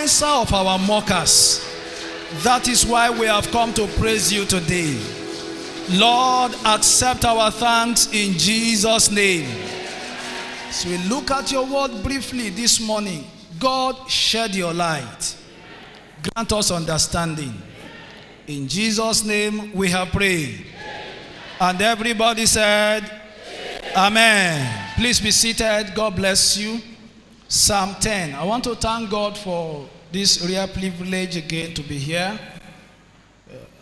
silencer of our mockers. That is why we have come to praise you today. Lord, accept our thanks in Jesus' name. So we look at your word briefly this morning. God, shed your light. Grant us understanding. In Jesus' name we have prayed. And everybody said, Amen. Please be seated. God bless you. Psalm 10. I want to thank God for this rare privilege again to be here.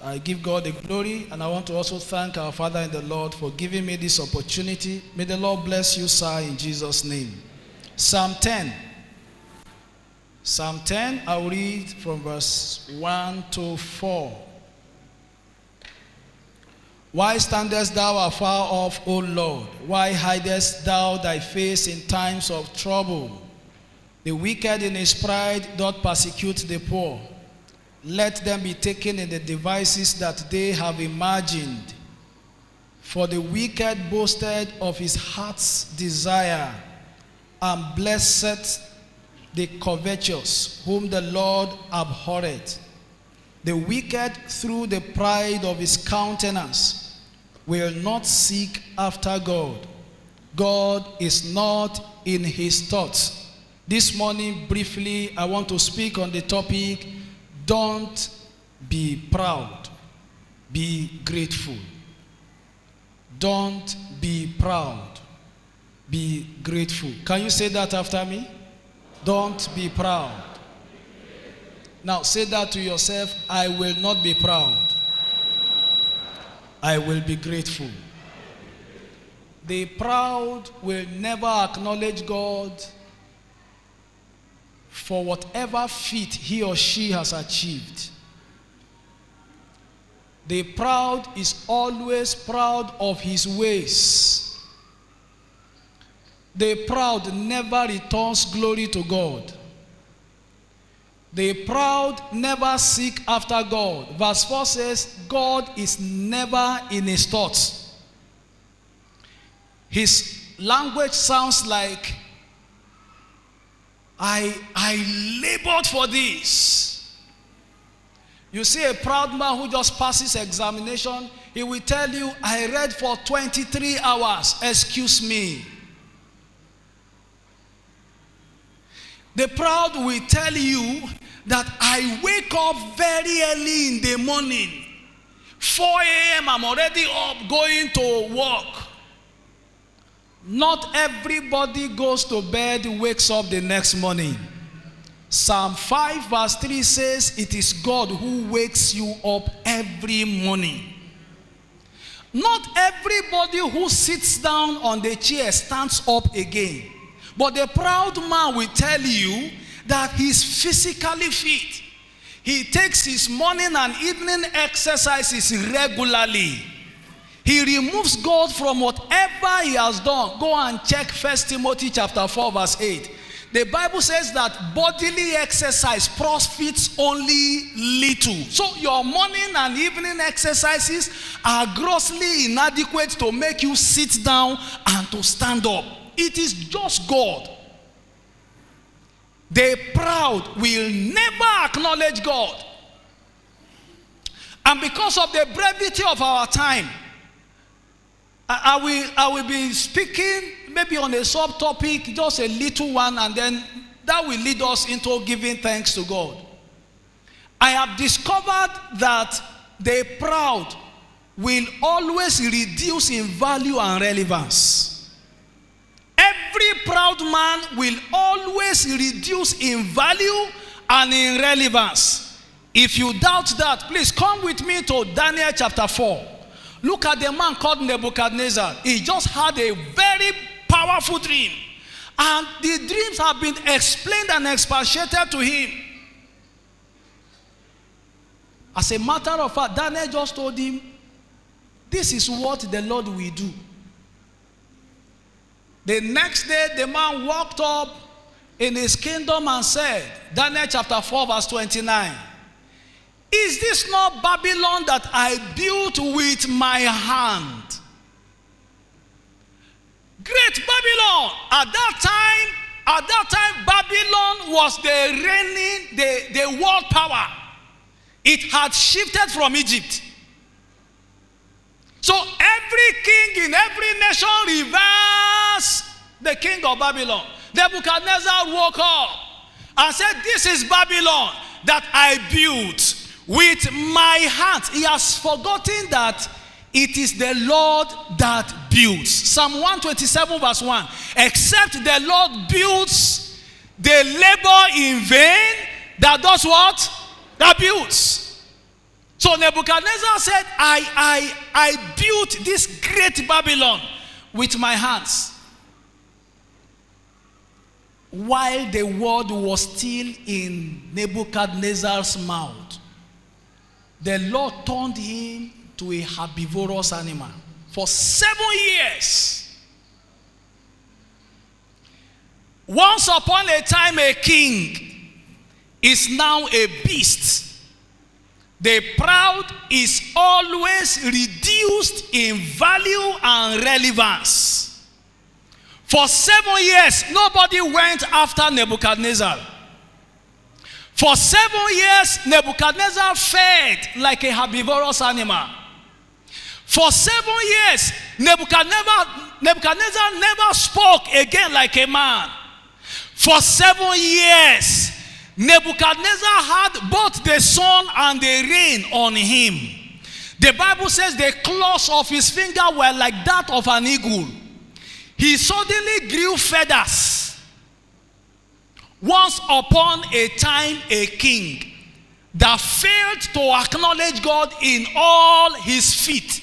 I give God the glory, and I want to also thank our Father in the Lord for giving me this opportunity. May the Lord bless you, sir, in Jesus' name. Psalm 10. Psalm 10, I'll read from verse 1 to 4. Why standest thou afar off, O Lord? Why hidest thou thy face in times of trouble? The wicked in his pride doth persecute the poor. Let them be taken in the devices that they have imagined. For the wicked boasted of his heart's desire, and blessed the covetous, whom the Lord abhorreth. The wicked, through the pride of his countenance, will not seek after God. God is not in his thoughts. This morning, briefly, I want to speak on the topic, don't be proud, be grateful. Don't be proud, be grateful. Can you say that after me? Don't be proud. Now say that to yourself, I will not be proud. I will be grateful. The proud will never acknowledge God for whatever feat he or she has achieved. The proud is always proud of his ways. The proud never returns glory to God. The proud never seek after God. Verse 4 says, God is never in his thoughts. His language sounds like, I labored for this. You see a proud man who just passes examination, he will tell you, I read for 23 hours, excuse me. The proud will tell you that I wake up very early in the morning. 4 a.m. I'm already up going to work. Not everybody goes to bed, wakes up the next morning. Psalm 5 verse 3 says, it is God who wakes you up every morning. Not everybody who sits down on the chair stands up again. But the proud man will tell you that he's physically fit. He takes his morning and evening exercises regularly. He removes God from whatever he has done. Go and check 1 Timothy chapter 4 verse 8. The Bible says that bodily exercise profits only little. So your morning and evening exercises are grossly inadequate to make you sit down and to stand up. It is just God. The proud will never acknowledge God. And because of the brevity of our time, I will be speaking maybe on a subtopic, just a little one, and then that will lead us into giving thanks to God. I have discovered that the proud will always reduce in value and relevance. Every proud man will always reduce in value and in relevance. If you doubt that, please come with me to Daniel chapter 4. Look at the man called Nebuchadnezzar. He just had a very powerful dream. And the dreams have been explained and expatiated to him. As a matter of fact, Daniel just told him, this is what the Lord will do. The next day, the man walked up in his kingdom and said, Daniel chapter 4 verse 29, is this not Babylon that I built with my hand? Great Babylon. At that time, at that time, Babylon was the reigning, the world power. It had shifted from Egypt. So every king in every nation reversed the king of Babylon. Nebuchadnezzar woke up and said, this is Babylon that I built with my hands. He has forgotten that it is the Lord that builds. Psalm 127 verse 1. Except the Lord builds, they labor in vain. That does what? That builds. So Nebuchadnezzar said, I built this great Babylon with my hands. While the word was still in Nebuchadnezzar's mouth, the Lord turned him to a herbivorous animal for 7 years. Once upon a time, a king is now a beast. The proud is always reduced in value and relevance. For 7 years, nobody went after Nebuchadnezzar. For 7 years, Nebuchadnezzar fed like a herbivorous animal. For 7 years, Nebuchadnezzar never spoke again like a man. For 7 years, Nebuchadnezzar had both the sun and the rain on him. The Bible says the claws of his finger were like that of an eagle. He suddenly grew feathers. Once upon a time, a king that failed to acknowledge God in all his feet.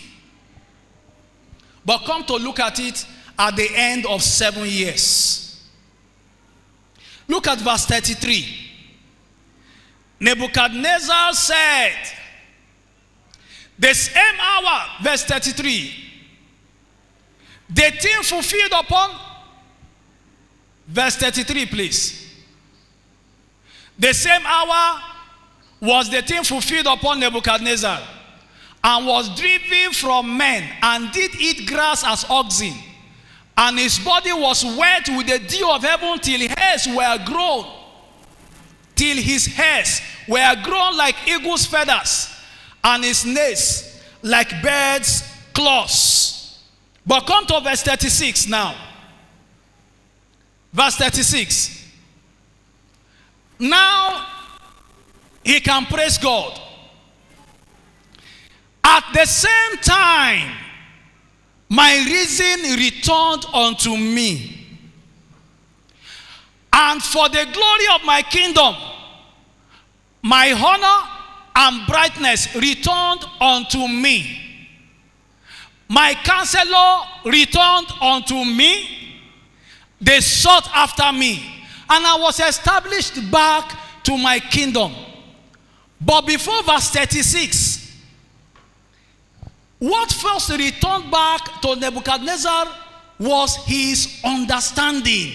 But come to look at it at the end of 7 years. Look at verse 33. Nebuchadnezzar said, the same hour, verse 33, the thing fulfilled upon, verse 33, please. The same hour was the thing fulfilled upon Nebuchadnezzar, and was driven from men, and did eat grass as oxen. And his body was wet with the dew of heaven till hairs were grown. Till his hairs were grown like eagle's feathers, and his nails like birds' claws. But come to verse 36 now. Verse 36. Now he can praise God. At the same time, my reason returned unto me, and for the glory of my kingdom, my honor and brightness returned unto me. My counselor returned unto me. They sought after me, and I was established back to my kingdom. But before verse 36, what first returned back to Nebuchadnezzar was his understanding.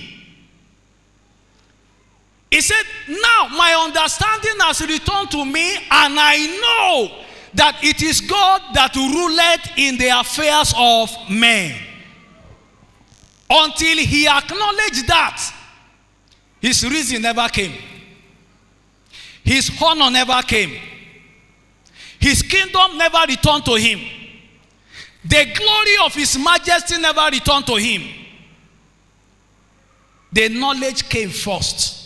He said, now my understanding has returned to me, and I know that it is God that ruleth in the affairs of men. Until he acknowledged that, his reason never came. His honor never came. His kingdom never returned to him. The glory of his majesty never returned to him. The knowledge came first.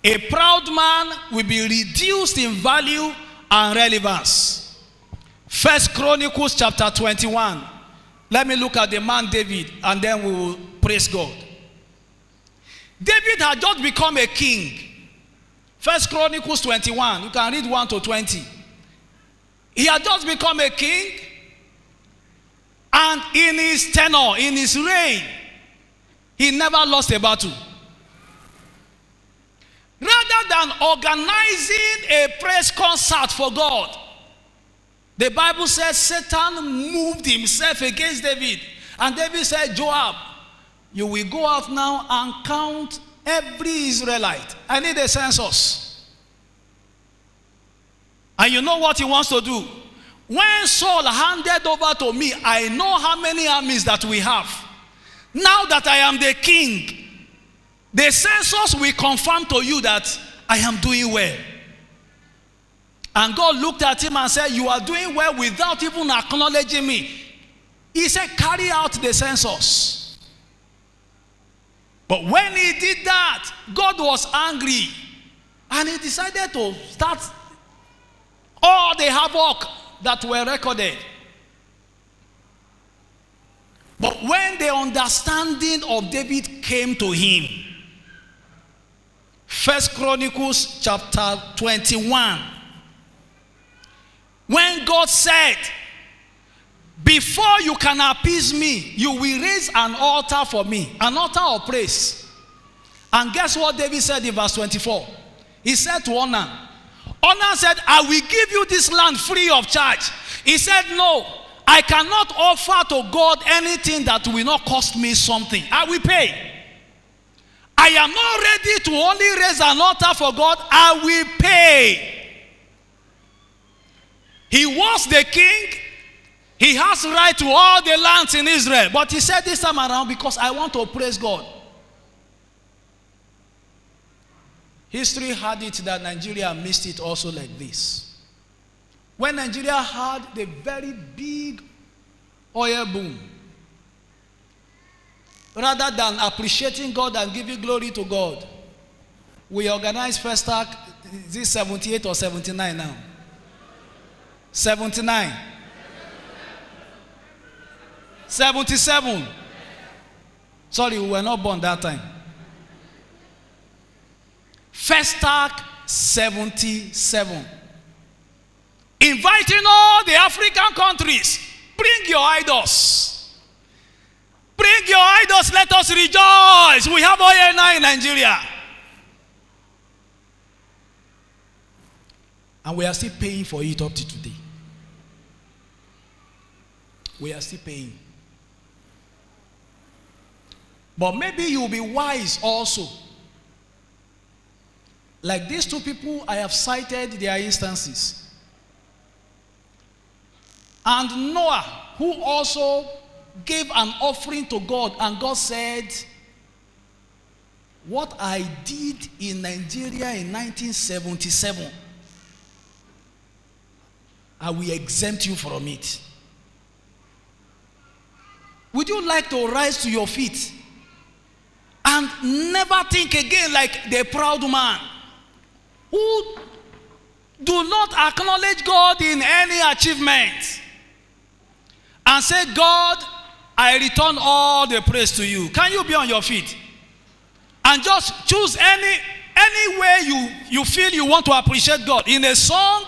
A proud man will be reduced in value and relevance. 1 Chronicles chapter 21. Let me look at the man David, and then we will praise God. David had just become a king. 1 Chronicles 21. You can read 1 to 20. He had just become a king, and in his tenure, in his reign, he never lost a battle. Rather than organizing a praise concert for God, the Bible says Satan moved himself against David. And David said, Joab, you will go out now and count every Israelite. I need a census. And you know what he wants to do? When Saul handed over to me, I know how many armies that we have. Now that I am the king, the census will confirm to you that I am doing well. And God looked at him and said, you are doing well without even acknowledging me. He said, carry out the census. But when he did that, God was angry. And he decided to start all the havoc that were recorded. But when the understanding of David came to him, 1 Chronicles chapter 21, when God said, before you can appease me, you will raise an altar for me, an altar of praise. And guess what David said in verse 24? He said to Onan, Onan said, I will give you this land free of charge. He said, no, I cannot offer to God anything that will not cost me something. I will pay. I am not ready to only raise an altar for God. I will pay. He was the king. He has right to all the lands in Israel. But he said this time around, because I want to praise God. History had it that Nigeria missed it also like this. When Nigeria had the very big oil boom, rather than appreciating God and giving glory to God, we organized Festac. Is it 78 or 79 now? 79. 77. Sorry, we were not born that time. Festac 77. Inviting all the African countries. Bring your idols. Bring your idols. Let us rejoice. We have oil now in Nigeria. And we are still paying for it up to today. We are still paying. But maybe you'll be wise also. Like these two people, I have cited their instances. And Noah, who also gave an offering to God, and God said, what I did in Nigeria in 1977, I will exempt you from it. Would you like to rise to your feet and never think again like the proud man who do not acknowledge God in any achievement and say, God, I return all the praise to you? Can you be on your feet and just choose any way you feel you want to appreciate God? In a song,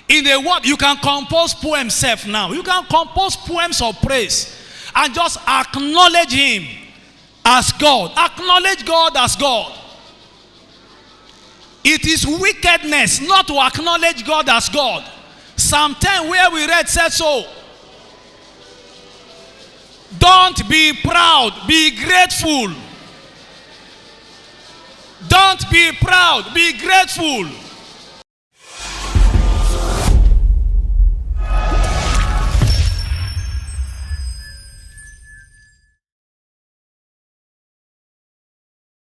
in a word, you can compose poems self now. You can compose poems of praise and just acknowledge him as God. Acknowledge God as God. It is wickedness not to acknowledge God as God. Psalm 10 where we read said so. Don't be proud, be grateful. Don't be proud, be grateful.